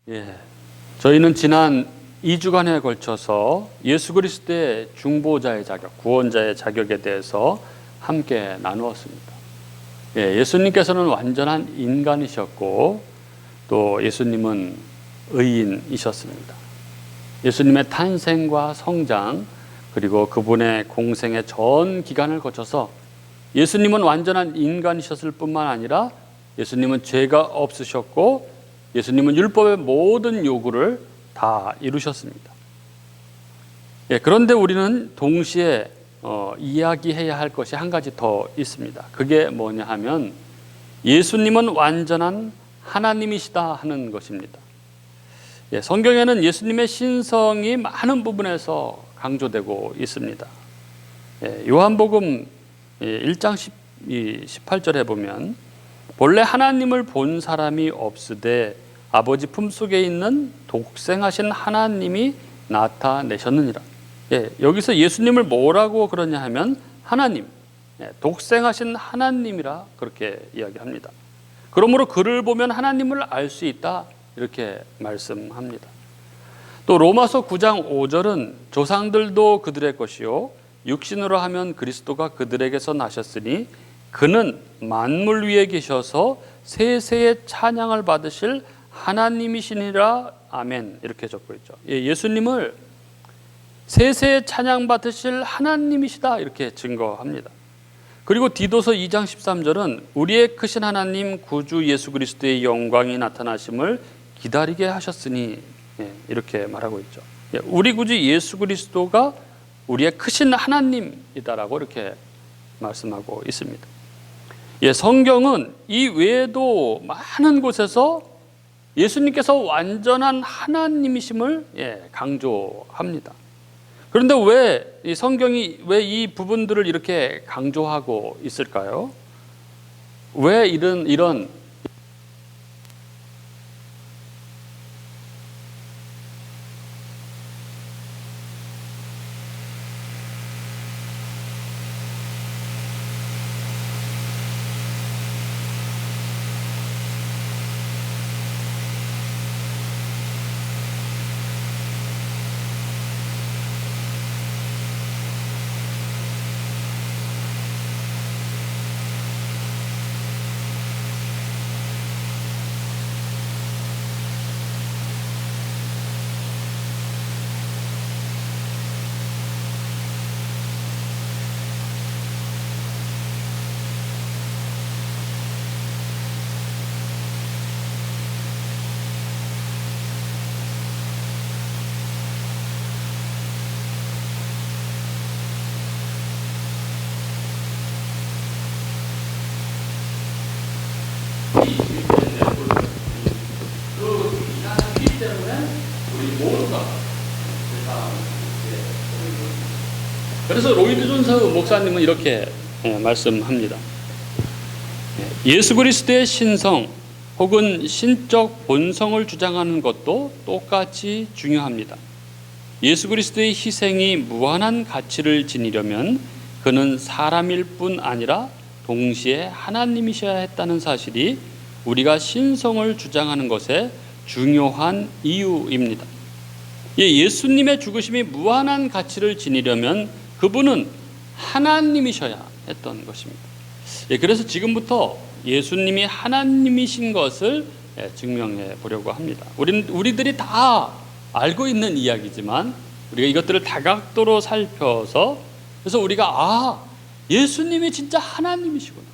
예, 저희는 지난 2주간에 걸쳐서 예수 그리스도의 중보자의 자격, 구원자의 자격에 대해서 함께 나누었습니다. 예수님께서는 완전한 인간이셨고 또 예수님은 의인이셨습니다. 예수님의 탄생과 성장 그리고 그분의 공생의 전 기간을 거쳐서 예수님은 완전한 인간이셨을 뿐만 아니라 예수님은 죄가 없으셨고 예수님은 율법의 모든 요구를 다 이루셨습니다. 그런데 우리는 동시에 이야기해야 할 것이 한 가지 더 있습니다. 그게 뭐냐 하면 예수님은 완전한 하나님이시다 하는 것입니다. 성경에는 예수님의 신성이 많은 부분에서 강조되고 있습니다. 요한복음 1장 18절에 보면 본래 하나님을 본 사람이 없으되 아버지 품속에 있는 독생하신 하나님이 나타내셨느니라. 여기서 예수님을 뭐라고 그러냐 하면 하나님, 독생하신 하나님이라 그렇게 이야기합니다. 그러므로 그를 보면 하나님을 알 수 있다 이렇게 말씀합니다. 또 로마서 9장 5절은 조상들도 그들의 것이요 육신으로 하면 그리스도가 그들에게서 나셨으니 그는 만물 위에 계셔서 세세의 찬양을 받으실 하나님이시니라. 아멘. 이렇게 적고 있죠. 예수님을 세세의 찬양 받으실 하나님이시다 이렇게 증거합니다. 그리고 디도서 2장 13절은 우리의 크신 하나님 구주 예수 그리스도의 영광이 나타나심을 기다리게 하셨으니 이렇게 말하고 있죠. 우리 구주 예수 그리스도가 우리의 크신 하나님이다라고 이렇게 말씀하고 있습니다. 성경은 이 외에도 많은 곳에서 예수님께서 완전한 하나님이심을 강조합니다. 그런데 왜 이 성경이 왜 이 부분들을 이렇게 강조하고 있을까요? 왜 이런 그래서 로이드 존스 목사님은 이렇게 말씀합니다. 예수 그리스도의 신성 혹은 신적 본성을 주장하는 것도 똑같이 중요합니다. 예수 그리스도의 희생이 무한한 가치를 지니려면 그는 사람일 뿐 아니라 동시에 하나님이셔야 했다는 사실이 우리가 신성을 주장하는 것의 중요한 이유입니다. 예수님의 죽으심이 무한한 가치를 지니려면 그분은 하나님이셔야 했던 것입니다. 그래서 지금부터 예수님이 하나님이신 것을 증명해 보려고 합니다. 우리들이 다 알고 있는 이야기지만 우리가 이것들을 다각도로 살펴서 그래서 우리가 예수님이 진짜 하나님이시구나,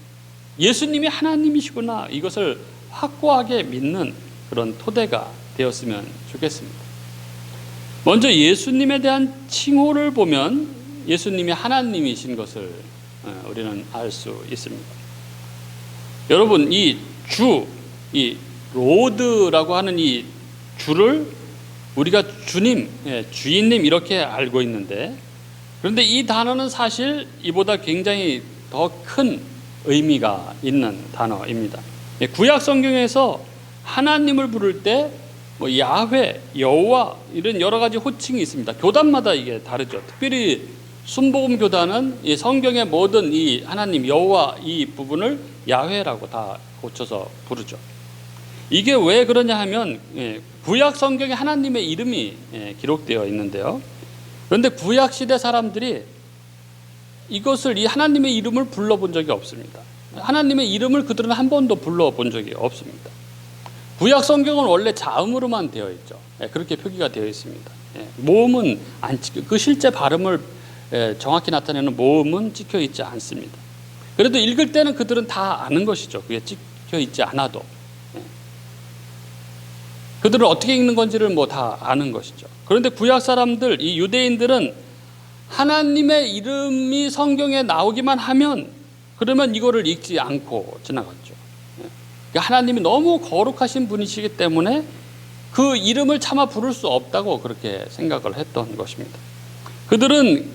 예수님이 하나님이시구나 이것을 확고하게 믿는 그런 토대가 되었으면 좋겠습니다. 먼저 예수님에 대한 칭호를 보면 예수님이 하나님이신 것을 우리는 알 수 있습니다. 여러분, 이 로드라고 하는 이 주를 우리가 주님, 주인님 이렇게 알고 있는데, 그런데 이 단어는 사실 이보다 굉장히 더 큰 의미가 있는 단어입니다. 구약 성경에서 하나님을 부를 때 야훼, 여호와 이런 여러 가지 호칭이 있습니다. 교단마다 이게 다르죠. 특별히 순복음 교단은 이 성경의 모든 이 하나님 여호와 이 부분을 야훼라고 다 고쳐서 부르죠. 이게 왜 그러냐 하면 구약 성경에 하나님의 이름이 기록되어 있는데요. 그런데 구약 시대 사람들이 이것을 이 하나님의 이름을 불러본 적이 없습니다. 하나님의 이름을 그들은 한 번도 불러본 적이 없습니다. 구약 성경은 원래 자음으로만 되어 있죠. 그렇게 표기가 되어 있습니다. 모음은 안 찍혀, 그 실제 발음을 정확히 나타내는 모음은 찍혀 있지 않습니다. 그래도 읽을 때는 그들은 다 아는 것이죠. 그게 찍혀 있지 않아도. 그들은 어떻게 읽는 건지를 뭐 다 아는 것이죠. 그런데 구약 사람들, 이 유대인들은 하나님의 이름이 성경에 나오기만 하면 그러면 이거를 읽지 않고 지나갔죠. 그러니까 하나님이 너무 거룩하신 분이시기 때문에 그 이름을 차마 부를 수 없다고 그렇게 생각을 했던 것입니다. 그들은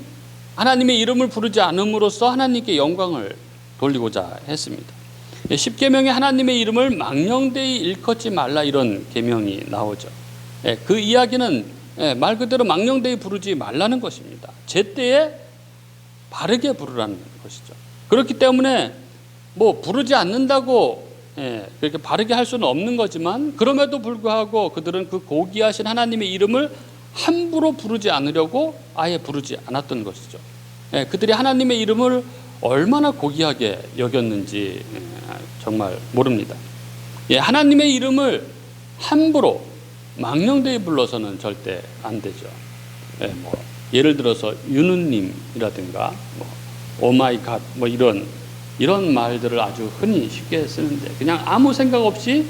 하나님의 이름을 부르지 않음으로써 하나님께 영광을 돌리고자 했습니다. 십계명에 하나님의 이름을 망령되이 일컫지 말라 이런 계명이 나오죠. 그 이야기는 말 그대로 망령되이 부르지 말라는 것입니다. 제때에 바르게 부르라는 것이죠. 그렇기 때문에 뭐 부르지 않는다고 그렇게 바르게 할 수는 없는 거지만 그럼에도 불구하고 그들은 그 고귀하신 하나님의 이름을 함부로 부르지 않으려고 아예 부르지 않았던 것이죠. 그들이 하나님의 이름을 얼마나 고귀하게 여겼는지 정말 모릅니다. 하나님의 이름을 함부로 망령되이 불러서는 절대 안 되죠. 예를 들어서 유누님이라든가 오마이갓 이런 말들을 아주 흔히 쉽게 쓰는데 그냥 아무 생각 없이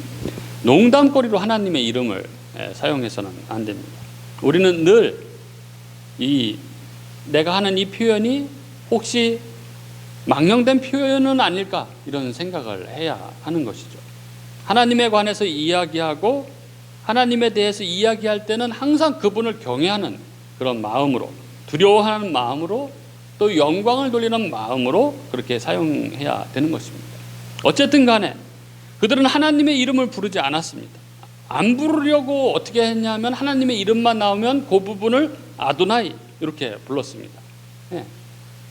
농담거리로 하나님의 이름을 사용해서는 안 됩니다. 우리는 늘 내가 하는 이 표현이 혹시 망령된 표현은 아닐까 이런 생각을 해야 하는 것이죠. 하나님에 관해서 이야기하고 하나님에 대해서 이야기할 때는 항상 그분을 경외하는 그런 마음으로, 두려워하는 마음으로, 또 영광을 돌리는 마음으로 그렇게 사용해야 되는 것입니다. 어쨌든 간에 그들은 하나님의 이름을 부르지 않았습니다. 안 부르려고 어떻게 했냐면 하나님의 이름만 나오면 그 부분을 아도나이 이렇게 불렀습니다.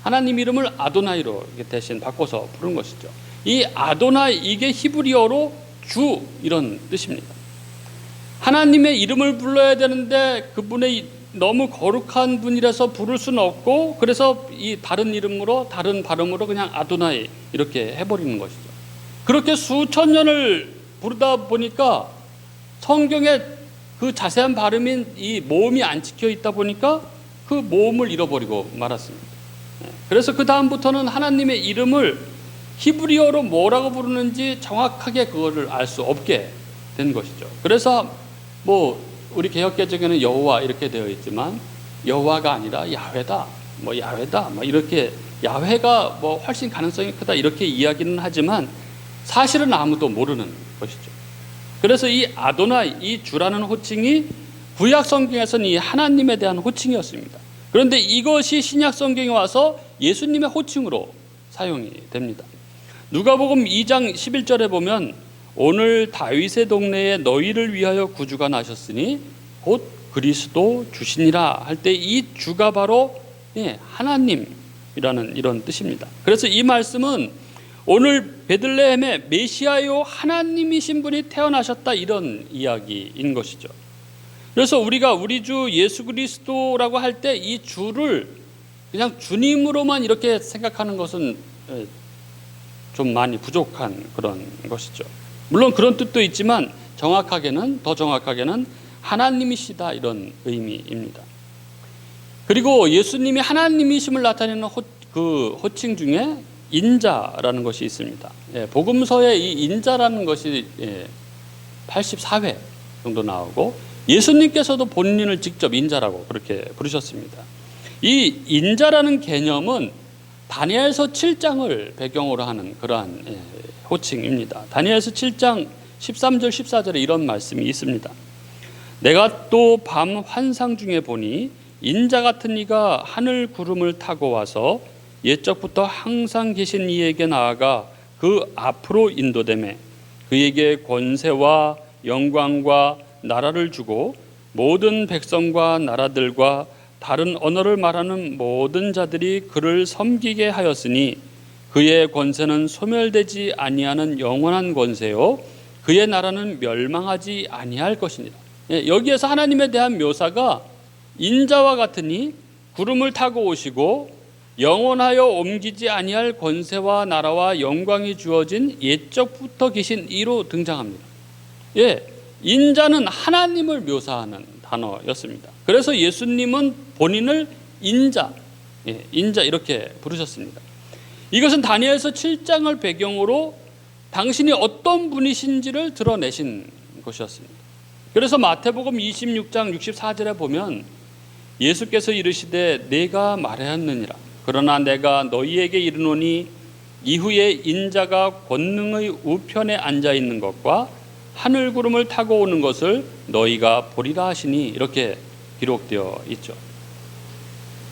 하나님 이름을 아도나이로 대신 바꿔서 부른 것이죠. 이 아도나이, 이게 히브리어로 주 이런 뜻입니다. 하나님의 이름을 불러야 되는데 그분의 너무 거룩한 분이라서 부를 수는 없고 그래서 이 다른 이름으로 다른 발음으로 그냥 아도나이 이렇게 해버리는 것이죠. 그렇게 수천 년을 부르다 보니까 성경에 그 자세한 발음인 이 모음이 안 찍혀 있다 보니까 그 모음을 잃어버리고 말았습니다. 그래서 그 다음부터는 하나님의 이름을 히브리어로 뭐라고 부르는지 정확하게 그거를 알 수 없게 된 것이죠. 그래서 우리 개역개정에는 여호와 이렇게 되어 있지만 여호와가 아니라 야훼다, 야훼다, 이렇게 야훼가 훨씬 가능성이 크다 이렇게 이야기는 하지만 사실은 아무도 모르는 것이죠. 그래서 이 아도나이, 이 주라는 호칭이 구약 성경에서는 이 하나님에 대한 호칭이었습니다. 그런데 이것이 신약 성경에 와서 예수님의 호칭으로 사용이 됩니다. 누가복음 2장 11절에 보면 오늘 다윗의 동네에 너희를 위하여 구주가 나셨으니 곧 그리스도 주시니라 할 때 이 주가 바로 하나님이라는 이런 뜻입니다. 그래서 이 말씀은 오늘 베들레헴에 메시아요 하나님이신 분이 태어나셨다 이런 이야기인 것이죠. 그래서 우리가 우리 주 예수 그리스도라고 할 때 이 주를 그냥 주님으로만 이렇게 생각하는 것은 좀 많이 부족한 그런 것이죠. 물론 그런 뜻도 있지만 더 정확하게는 하나님이시다 이런 의미입니다. 그리고 예수님이 하나님이심을 나타내는 그 호칭 중에 인자라는 것이 있습니다. 복음서에 이 인자라는 것이 84회 정도 나오고 예수님께서도 본인을 직접 인자라고 그렇게 부르셨습니다. 이 인자라는 개념은 다니엘서 7장을 배경으로 하는 그러한 호칭입니다. 다니엘서 7장 13절 14절에 이런 말씀이 있습니다. 내가 또 밤 환상 중에 보니 인자 같은 이가 하늘 구름을 타고 와서 옛적부터 항상 계신 이에게 나아가 그 앞으로 인도되매 그에게 권세와 영광과 나라를 주고 모든 백성과 나라들과 다른 언어를 말하는 모든 자들이 그를 섬기게 하였으니 그의 권세는 소멸되지 아니하는 영원한 권세요 그의 나라는 멸망하지 아니할 것이니라. 여기에서 하나님에 대한 묘사가 인자와 같으니 구름을 타고 오시고 영원하여 옮기지 아니할 권세와 나라와 영광이 주어진 옛적부터 계신 이로 등장합니다. 인자는 하나님을 묘사하는 단어였습니다. 그래서 예수님은 본인을 인자, 인자 이렇게 부르셨습니다. 이것은 다니엘서 7장을 배경으로 당신이 어떤 분이신지를 드러내신 것이었습니다. 그래서 마태복음 26장 64절에 보면 예수께서 이르시되 내가 말하였느니라. 그러나 내가 너희에게 이르노니 이후에 인자가 권능의 우편에 앉아 있는 것과 하늘 구름을 타고 오는 것을 너희가 보리라 하시니 이렇게 기록되어 있죠.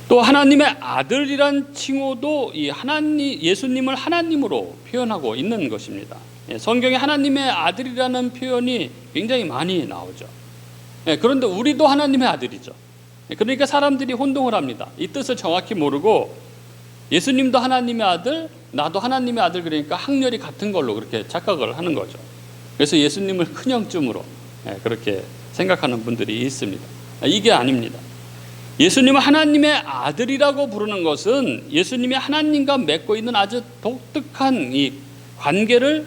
또 하나님의 아들이란 칭호도 이 예수님을 하나님으로 표현하고 있는 것입니다. 성경에 하나님의 아들이라는 표현이 굉장히 많이 나오죠. 그런데 우리도 하나님의 아들이죠. 그러니까 사람들이 혼동을 합니다. 이 뜻을 정확히 모르고 예수님도 하나님의 아들, 나도 하나님의 아들, 그러니까 학렬이 같은 걸로 그렇게 착각을 하는 거죠. 그래서 예수님을 큰형쯤으로 그렇게 생각하는 분들이 있습니다. 이게 아닙니다. 예수님을 하나님의 아들이라고 부르는 것은 예수님이 하나님과 맺고 있는 아주 독특한 이 관계를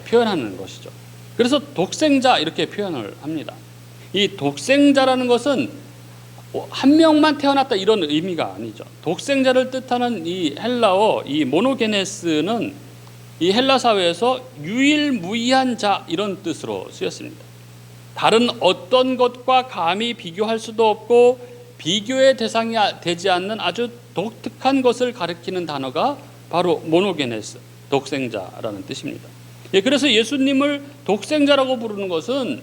표현하는 것이죠. 그래서 독생자 이렇게 표현을 합니다. 이 독생자라는 것은 한 명만 태어났다 이런 의미가 아니죠. 독생자를 뜻하는 이 헬라어 이 모노게네스는 이 헬라 사회에서 유일무이한 자 이런 뜻으로 쓰였습니다. 다른 어떤 것과 감히 비교할 수도 없고 비교의 대상이 되지 않는 아주 독특한 것을 가리키는 단어가 바로 모노게네스, 독생자라는 뜻입니다. 그래서 예수님을 독생자라고 부르는 것은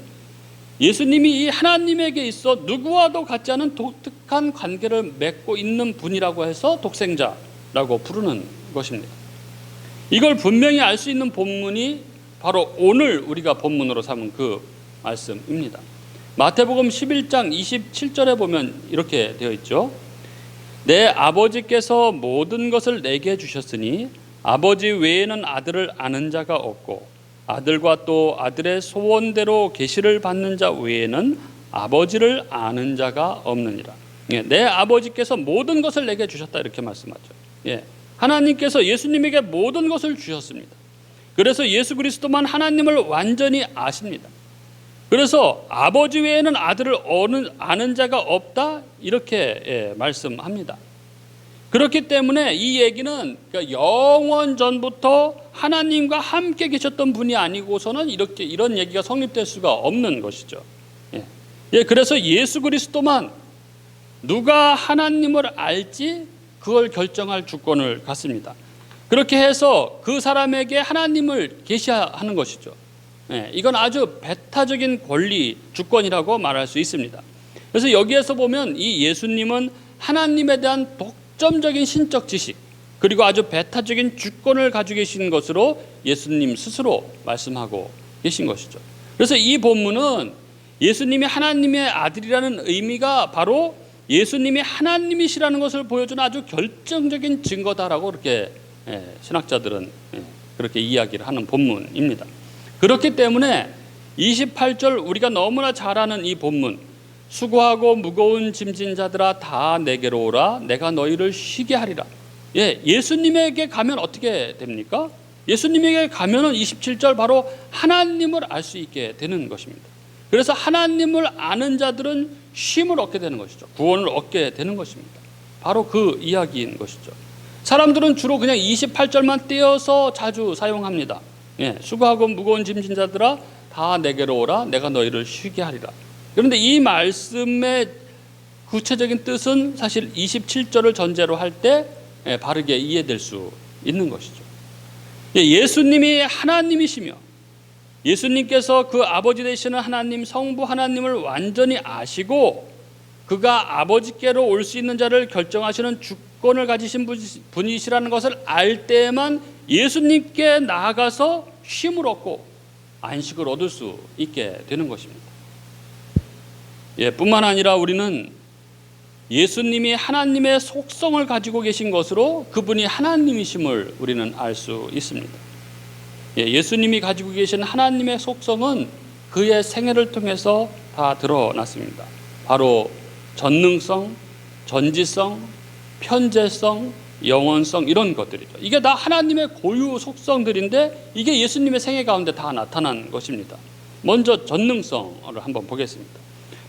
예수님이 이 하나님에게 있어 누구와도 같지 않은 독특한 관계를 맺고 있는 분이라고 해서 독생자라고 부르는 것입니다. 이걸 분명히 알 수 있는 본문이 바로 오늘 우리가 본문으로 삼은 그 말씀입니다. 마태복음 11장 27절에 보면 이렇게 되어 있죠. 내 아버지께서 모든 것을 내게 주셨으니 아버지 외에는 아들을 아는 자가 없고 아들과 또 아들의 소원대로 계시를 받는 자 외에는 아버지를 아는 자가 없느니라. 내 아버지께서 모든 것을 내게 주셨다 이렇게 말씀하죠. 하나님께서 예수님에게 모든 것을 주셨습니다. 그래서 예수 그리스도만 하나님을 완전히 아십니다. 그래서 아버지 외에는 아들을 아는 자가 없다 이렇게 말씀합니다. 그렇기 때문에 이 얘기는 영원 전부터 하나님과 함께 계셨던 분이 아니고서는 이런 얘기가 성립될 수가 없는 것이죠. 그래서 예수 그리스도만 누가 하나님을 알지 그걸 결정할 주권을 갖습니다. 그렇게 해서 그 사람에게 하나님을 계시하는 것이죠. 이건 아주 배타적인 권리, 주권이라고 말할 수 있습니다. 그래서 여기에서 보면 이 예수님은 하나님에 대한 독점적인 신적 지식 그리고 아주 배타적인 주권을 가지고 계신 것으로 예수님 스스로 말씀하고 계신 것이죠. 그래서 이 본문은 예수님이 하나님의 아들이라는 의미가 바로 예수님이 하나님이시라는 것을 보여주는 아주 결정적인 증거다라고 그렇게 신학자들은 그렇게 이야기를 하는 본문입니다. 그렇기 때문에 28절 우리가 너무나 잘 아는 이 본문, 수고하고 무거운 짐진 자들아 다 내게로 오라 내가 너희를 쉬게 하리라. 예수님에게 가면 어떻게 됩니까? 예수님에게 가면은 27절 바로 하나님을 알 수 있게 되는 것입니다. 그래서 하나님을 아는 자들은 쉼을 얻게 되는 것이죠. 구원을 얻게 되는 것입니다. 바로 그 이야기인 것이죠. 사람들은 주로 그냥 28절만 떼어서 자주 사용합니다. 수고하고 무거운 짐진 자들아 다 내게로 오라 내가 너희를 쉬게 하리라. 그런데 이 말씀의 구체적인 뜻은 사실 27절을 전제로 할 때 바르게 이해될 수 있는 것이죠. 예수님이 하나님이시며 예수님께서 그 아버지 되시는 하나님 성부 하나님을 완전히 아시고 그가 아버지께로 올 수 있는 자를 결정하시는 주권을 가지신 분이시라는 것을 알 때에만 예수님께 나아가서 쉼을 얻고 안식을 얻을 수 있게 되는 것입니다. 뿐만 아니라 우리는 예수님이 하나님의 속성을 가지고 계신 것으로 그분이 하나님이심을 우리는 알 수 있습니다. 예수님이 가지고 계신 하나님의 속성은 그의 생애를 통해서 다 드러났습니다. 바로 전능성, 전지성, 편재성, 영원성, 이런 것들이죠. 이게 다 하나님의 고유 속성들인데 이게 예수님의 생애 가운데 다 나타난 것입니다. 먼저 전능성을 한번 보겠습니다.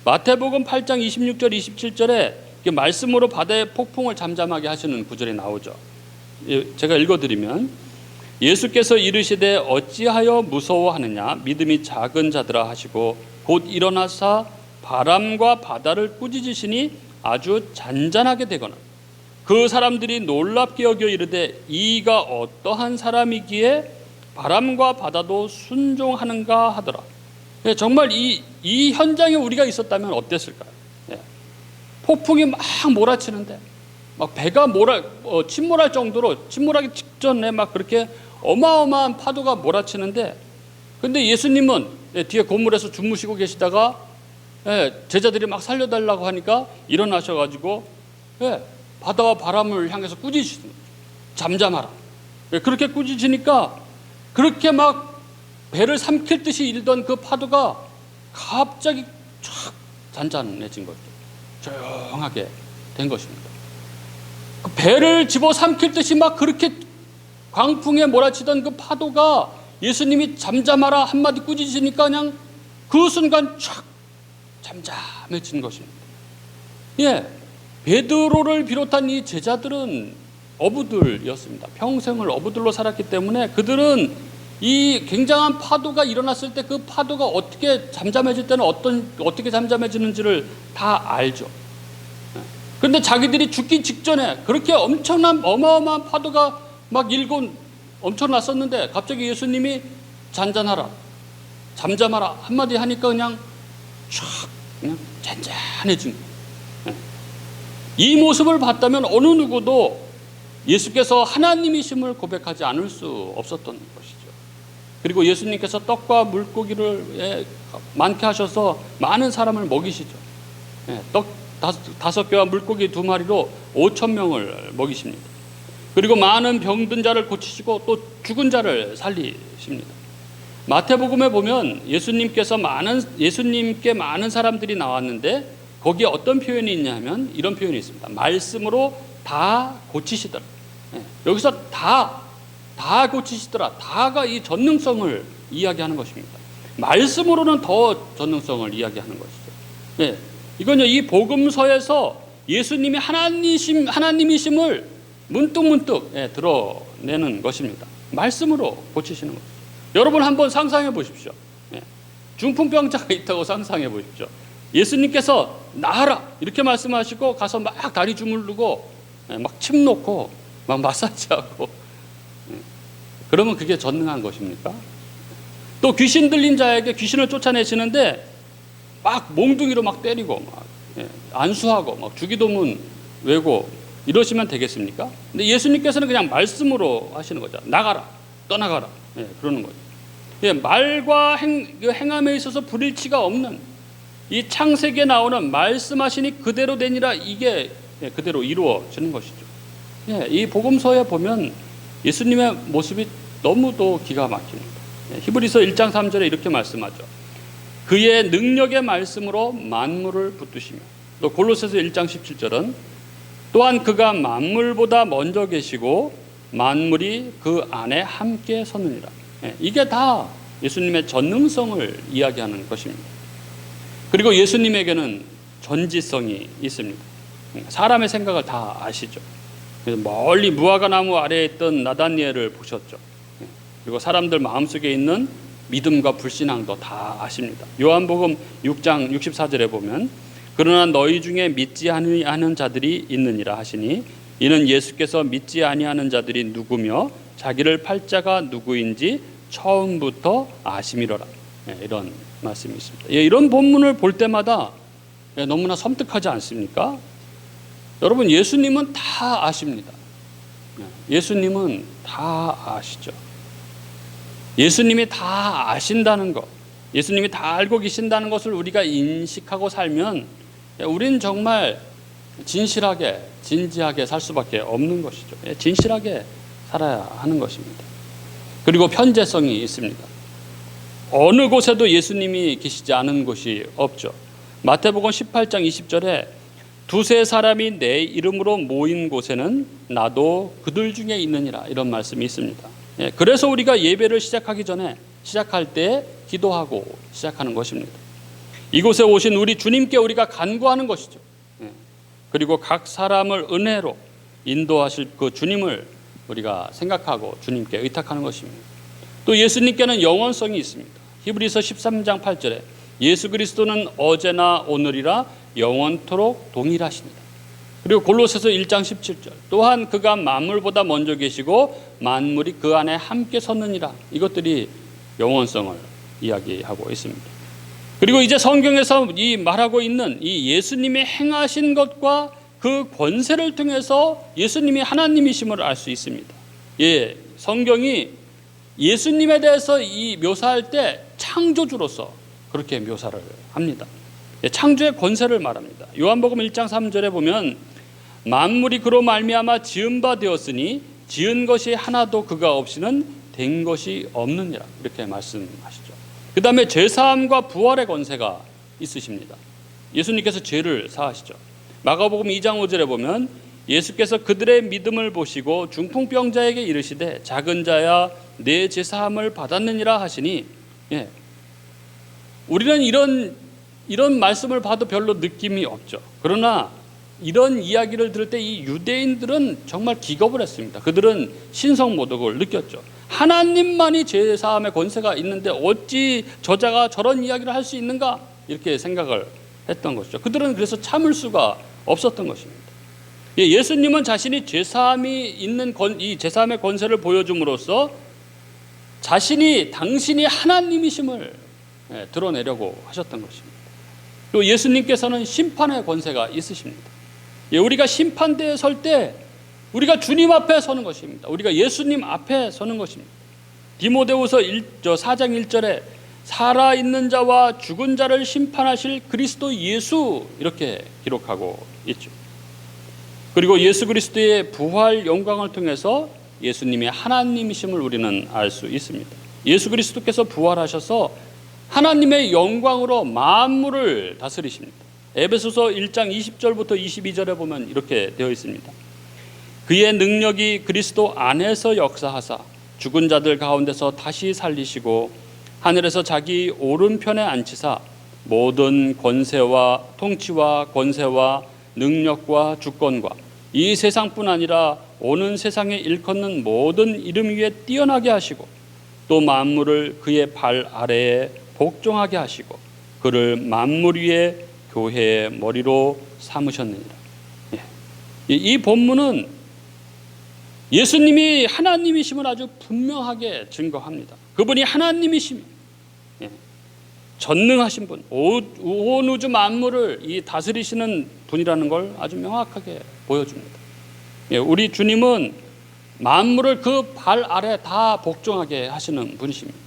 마태복음 8장 26절 27절에 말씀으로 바다의 폭풍을 잠잠하게 하시는 구절이 나오죠. 제가 읽어드리면, 예수께서 이르시되 어찌하여 무서워하느냐, 믿음이 작은 자들아 하시고 곧 일어나사 바람과 바다를 꾸짖으시니 아주 잔잔하게 되거나 그 사람들이 놀랍게 여겨 이르되 이가 어떠한 사람이기에 바람과 바다도 순종하는가 하더라. 정말 이 현장에 우리가 있었다면 어땠을까요? 폭풍이 막 몰아치는데 막 배가 침몰할 정도로, 침몰하기 직전에 막 그렇게 어마어마한 파도가 몰아치는데, 근데 예수님은 뒤에 고물에서 주무시고 계시다가 제자들이 막 살려달라고 하니까 일어나셔가지고 바다와 바람을 향해서 꾸짖으시는 거죠. 잠잠하라. 그렇게 꾸짖으니까 그렇게 막 배를 삼킬 듯이 일던 그 파도가 갑자기 쫙 잔잔해진 거죠. 조용하게 된 것입니다. 그 배를 집어 삼킬 듯이 막 그렇게 광풍에 몰아치던 그 파도가 예수님이 잠잠하라 한마디 꾸짖으시니까 그냥 그 순간 쫙 잠잠해진 것입니다. 베드로를 비롯한 이 제자들은 어부들이었습니다. 평생을 어부들로 살았기 때문에 그들은 이 굉장한 파도가 일어났을 때 그 파도가 어떻게 잠잠해질 때는 어떻게 잠잠해지는지를 다 알죠. 그런데 자기들이 죽기 직전에 그렇게 엄청난 어마어마한 파도가 막 일고 엄청났었는데 갑자기 예수님이 잔잔하라, 잠잠하라 한마디 하니까 그냥 잔잔해진 거예요. 이 모습을 봤다면 어느 누구도 예수께서 하나님이심을 고백하지 않을 수 없었던 것이죠. 그리고 예수님께서 떡과 물고기를 많게 하셔서 많은 사람을 먹이시죠. 떡 5개와 물고기 2마리로 5,000명을 먹이십니다. 그리고 많은 병든 자를 고치시고 또 죽은 자를 살리십니다. 마태복음에 보면 예수님께 많은 사람들이 나왔는데 거기에 어떤 표현이 있냐면 이런 표현이 있습니다. 말씀으로 다 고치시더라. 여기서 다 고치시더라. 다가 이 전능성을 이야기하는 것입니다. 말씀으로는 더 전능성을 이야기하는 것이죠. 이건요, 이 복음서에서 예수님이 하나님이심을 문득문득 드러내는 것입니다. 말씀으로 고치시는 것이죠. 여러분 한번 상상해 보십시오. 중풍병자가 있다고 상상해 보십시오. 예수님께서 나아라 이렇게 말씀하시고 가서 막 다리 주물르고 막 침 놓고 막 마사지하고, 그러면 그게 전능한 것입니까? 또 귀신 들린 자에게 귀신을 쫓아내시는데 막 몽둥이로 막 때리고 막 안수하고 막 주기도문 외고 이러시면 되겠습니까? 근데 예수님께서는 그냥 말씀으로 하시는 거죠. 나가라, 떠나가라, 그러는 거죠. 말과 행함에 있어서 불일치가 없는 이 창세기에 나오는 말씀하시니 그대로 되니라, 이게 그대로 이루어지는 것이죠. 이 복음서에 보면 예수님의 모습이 너무도 기가 막힙니다. 히브리서 1장 3절에 이렇게 말씀하죠. 그의 능력의 말씀으로 만물을 붙드시며, 또 골로새서 1장 17절은 또한 그가 만물보다 먼저 계시고 만물이 그 안에 함께 서느니라. 이게 다 예수님의 전능성을 이야기하는 것입니다. 그리고 예수님에게는 전지성이 있습니다. 사람의 생각을 다 아시죠. 멀리 무화과 나무 아래에 있던 나다니엘을 보셨죠. 그리고 사람들 마음속에 있는 믿음과 불신앙도 다 아십니다. 요한복음 6장 64절에 보면 그러나 너희 중에 믿지 아니하는 자들이 있느니라 하시니 이는 예수께서 믿지 아니하는 자들이 누구며 자기를 팔 자가 누구인지 처음부터 아심이로라. 이런 말씀이 있습니다. 이런 본문을 볼 때마다 너무나 섬뜩하지 않습니까? 여러분, 예수님은 다 아십니다. 예수님은 다 아시죠. 예수님이 다 아신다는 것, 예수님이 다 알고 계신다는 것을 우리가 인식하고 살면 우리는 정말 진실하게, 진지하게 살 수밖에 없는 것이죠. 진실하게 살아야 하는 것입니다. 그리고 편재성이 있습니다. 어느 곳에도 예수님이 계시지 않은 곳이 없죠. 마태복음 18장 20절에 두세 사람이 내 이름으로 모인 곳에는 나도 그들 중에 있느니라, 이런 말씀이 있습니다. 그래서 우리가 예배를 시작할 때 기도하고 시작하는 것입니다. 이곳에 오신 우리 주님께 우리가 간구하는 것이죠. 그리고 각 사람을 은혜로 인도하실 그 주님을 우리가 생각하고 주님께 의탁하는 것입니다. 또 예수님께는 영원성이 있습니다. 히브리서 13장 8절에 예수 그리스도는 어제나 오늘이라 영원토록 동일하십니다. 그리고 골로새서 1장 17절 또한 그가 만물보다 먼저 계시고 만물이 그 안에 함께 섰느니라. 이것들이 영원성을 이야기하고 있습니다. 그리고 이제 성경에서 이 말하고 있는 이 예수님이 행하신 것과 그 권세를 통해서 예수님이 하나님이심을 알 수 있습니다. 성경이 예수님에 대해서 이 묘사할 때 창조주로서 그렇게 묘사를 합니다. 창조의 권세를 말합니다. 요한복음 1장 3절에 보면 만물이 그로 말미암아 지은 바 되었으니 지은 것이 하나도 그가 없이는 된 것이 없느니라, 이렇게 말씀하시죠. 그 다음에 죄사함과 부활의 권세가 있으십니다. 예수님께서 죄를 사하시죠. 마가복음 2장 5절에 보면 예수께서 그들의 믿음을 보시고 중풍병자에게 이르시되 작은 자야 내 죄사함을 받았느니라 하시니, 우리는 이런 말씀을 봐도 별로 느낌이 없죠. 그러나 이런 이야기를 들을 때 이 유대인들은 정말 기겁을 했습니다. 그들은 신성모독을 느꼈죠. 하나님만이 죄사함의 권세가 있는데 어찌 저자가 저런 이야기를 할 수 있는가, 이렇게 생각을 했던 것이죠. 그들은 그래서 참을 수가 없었던 것입니다. 예수님은 자신이 죄사함이 있는 이 죄사함의 권세를 보여줌으로써 당신이 하나님이심을 드러내려고 하셨던 것입니다. 또 예수님께서는 심판의 권세가 있으십니다. 우리가 심판대에 설 때 우리가 주님 앞에 서는 것입니다. 우리가 예수님 앞에 서는 것입니다. 디모데후서 4장 1절에 살아있는 자와 죽은 자를 심판하실 그리스도 예수, 이렇게 기록하고 있죠. 그리고 예수 그리스도의 부활 영광을 통해서 예수님의 하나님이심을 우리는 알 수 있습니다. 예수 그리스도께서 부활하셔서 하나님의 영광으로 만물을 다스리십니다. 에베소서 1장 20절부터 22절에 보면 이렇게 되어 있습니다. 그의 능력이 그리스도 안에서 역사하사 죽은 자들 가운데서 다시 살리시고 하늘에서 자기 오른편에 앉히사 모든 권세와 통치와 권세와 능력과 주권과 이 세상뿐 아니라 오는 세상에 일컫는 모든 이름 위에 뛰어나게 하시고 또 만물을 그의 발 아래에 복종하게 하시고 그를 만물 위에 교회의 머리로 삼으셨느니라. 이 본문은 예수님이 하나님이심을 아주 분명하게 증거합니다. 그분이 하나님이심이 전능하신 분, 온 우주 만물을 이 다스리시는 분이라는 걸 아주 명확하게 보여줍니다. 우리 주님은 만물을 그 발 아래 다 복종하게 하시는 분이십니다.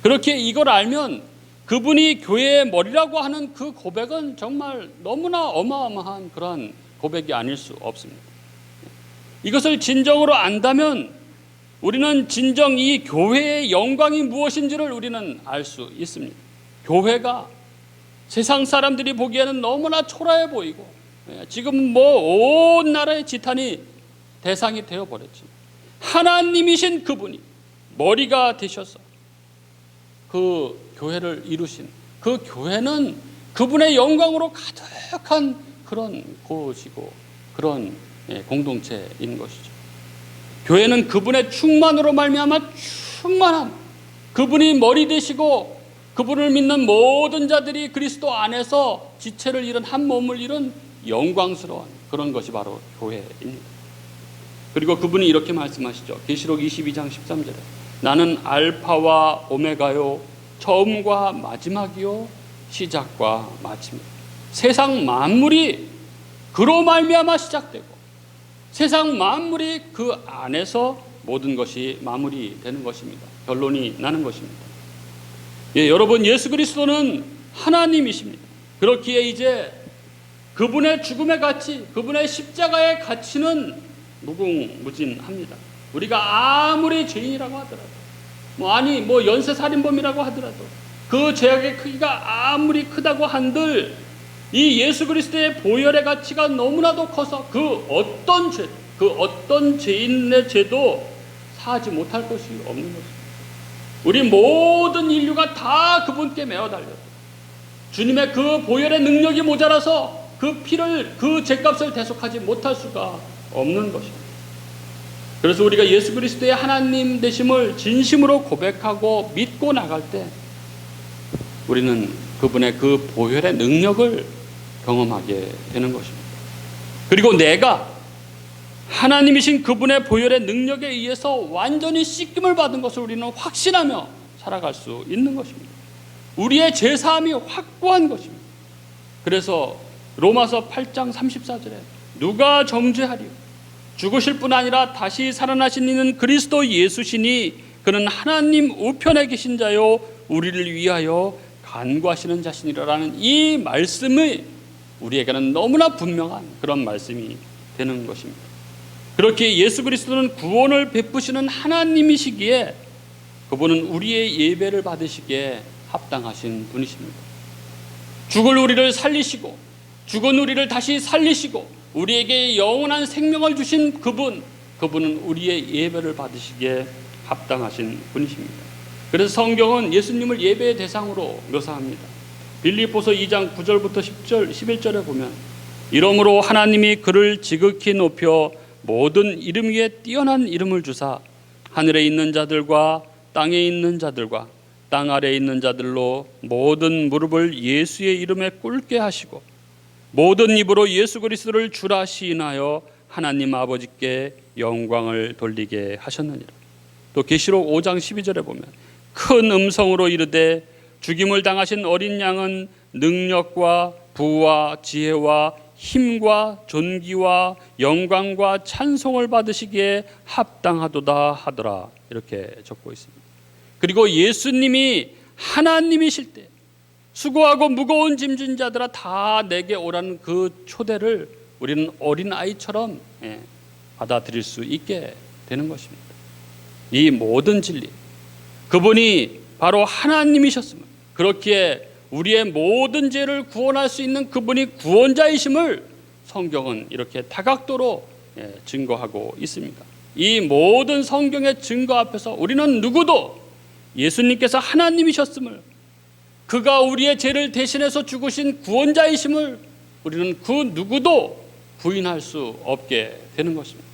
그렇게 이걸 알면 그분이 교회의 머리라고 하는 그 고백은 정말 너무나 어마어마한 그러한 고백이 아닐 수 없습니다. 이것을 진정으로 안다면 우리는 진정 이 교회의 영광이 무엇인지를 우리는 알 수 있습니다. 교회가 세상 사람들이 보기에는 너무나 초라해 보이고 지금 온 나라의 지탄이 대상이 되어버렸지. 하나님이신 그분이 머리가 되셔서 그 교회를 이루신 그 교회는 그분의 영광으로 가득한 그런 곳이고 그런 공동체인 것이죠. 교회는 그분의 충만으로 말미암아 충만한 그분이 머리 되시고 그분을 믿는 모든 자들이 그리스도 안에서 지체를 이룬 한 몸을 이룬 영광스러운 그런 것이 바로 교회입니다. 그리고 그분이 이렇게 말씀하시죠. 계시록 22장 13절에 나는 알파와 오메가요 처음과 마지막이요 시작과 마침이요. 세상 만물이 그로 말미암아 시작되고 세상 만물이 그 안에서 모든 것이 마무리되는 것입니다. 결론이 나는 것입니다. 여러분, 예수 그리스도는 하나님이십니다. 그렇기에 이제 그분의 죽음의 가치, 그분의 십자가의 가치는 무궁무진합니다. 우리가 아무리 죄인이라고 하더라도 뭐 연쇄살인범이라고 하더라도 그 죄악의 크기가 아무리 크다고 한들 이 예수 그리스도의 보혈의 가치가 너무나도 커서 그 어떤 죄인의 죄도 사하지 못할 것이 없는 것입니다. 우리 모든 인류가 다 그분께 매어 달렸다. 주님의 그 보혈의 능력이 모자라서 그 피를, 그 죄값을 대속하지 못할 수가 없는 것입니다. 그래서 우리가 예수 그리스도의 하나님 되심을 진심으로 고백하고 믿고 나갈 때 우리는 그분의 그 보혈의 능력을 경험하게 되는 것입니다. 그리고 내가 하나님이신 그분의 보혈의 능력에 의해서 완전히 씻김을 받은 것을 우리는 확신하며 살아갈 수 있는 것입니다. 우리의 죄사함이 확고한 것입니다. 그래서 로마서 8장 34절에 누가 정죄하리요? 죽으실 뿐 아니라 다시 살아나신 이는 그리스도 예수시니 그는 하나님 우편에 계신 자요 우리를 위하여 간구하시는 자신이라는 이 말씀이 우리에게는 너무나 분명한 그런 말씀이 되는 것입니다. 그렇게 예수 그리스도는 구원을 베푸시는 하나님이시기에 그분은 우리의 예배를 받으시기에 합당하신 분이십니다. 죽을 우리를 살리시고 죽은 우리를 다시 살리시고 우리에게 영원한 생명을 주신 그분은 우리의 예배를 받으시기에 합당하신 분이십니다. 그래서 성경은 예수님을 예배의 대상으로 묘사합니다. 빌립보서 2장 9절부터 10절, 11절에 보면 이러므로 하나님이 그를 지극히 높여 모든 이름 위에 뛰어난 이름을 주사 하늘에 있는 자들과 땅에 있는 자들과 땅 아래에 있는 자들로 모든 무릎을 예수의 이름에 꿇게 하시고 모든 입으로 예수 그리스도를 주라 시인하여 하나님 아버지께 영광을 돌리게 하셨느니라. 또 계시록 5장 12절에 보면 큰 음성으로 이르되 죽임을 당하신 어린 양은 능력과 부와 지혜와 힘과 존귀와 영광과 찬송을 받으시기에 합당하도다 하더라. 이렇게 적고 있습니다. 그리고 예수님이 하나님이실 때 수고하고 무거운 짐진 자들아 다 내게 오라는 그 초대를 우리는 어린아이처럼 받아들일 수 있게 되는 것입니다. 이 모든 진리, 그분이 바로 하나님이셨음을, 그렇기에 우리의 모든 죄를 구원할 수 있는 그분이 구원자이심을 성경은 이렇게 다각도로 증거하고 있습니다. 이 모든 성경의 증거 앞에서 우리는 누구도 예수님께서 하나님이셨음을, 그가 우리의 죄를 대신해서 죽으신 구원자이심을 우리는 그 누구도 부인할 수 없게 되는 것입니다.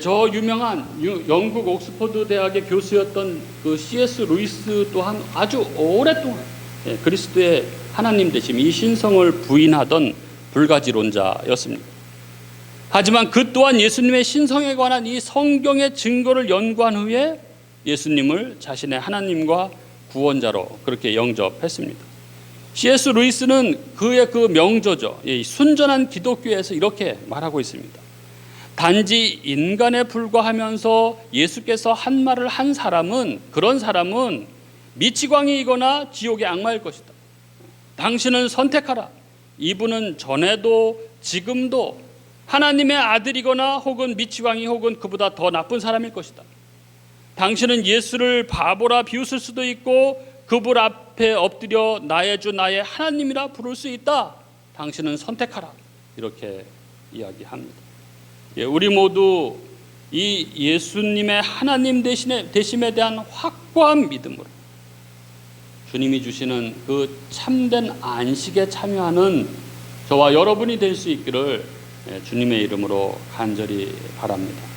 저 유명한 영국 옥스퍼드 대학의 교수였던 그 C.S. 루이스 또한 아주 오랫동안 그리스도의 하나님 되심, 이 신성을 부인하던 불가지론자였습니다. 하지만 그 또한 예수님의 신성에 관한 이 성경의 증거를 연구한 후에 예수님을 자신의 하나님과 구원자로 그렇게 영접했습니다. C.S. 루이스는 그의 그 명저죠, 순전한 기독교에서 이렇게 말하고 있습니다. 단지 인간에 불과하면서 예수께서 한 말을 한 사람은, 그런 사람은 미치광이이거나 지옥의 악마일 것이다. 당신은 선택하라. 이분은 전에도 지금도 하나님의 아들이거나 혹은 미치광이 혹은 그보다 더 나쁜 사람일 것이다. 당신은 예수를 바보라 비웃을 수도 있고 그분 앞에 엎드려 나의 주 나의 하나님이라 부를 수 있다. 당신은 선택하라. 이렇게 이야기합니다. 우리 모두 이 예수님의 하나님 되심에 대한 확고한 믿음으로 주님이 주시는 그 참된 안식에 참여하는 저와 여러분이 될 수 있기를 주님의 이름으로 간절히 바랍니다.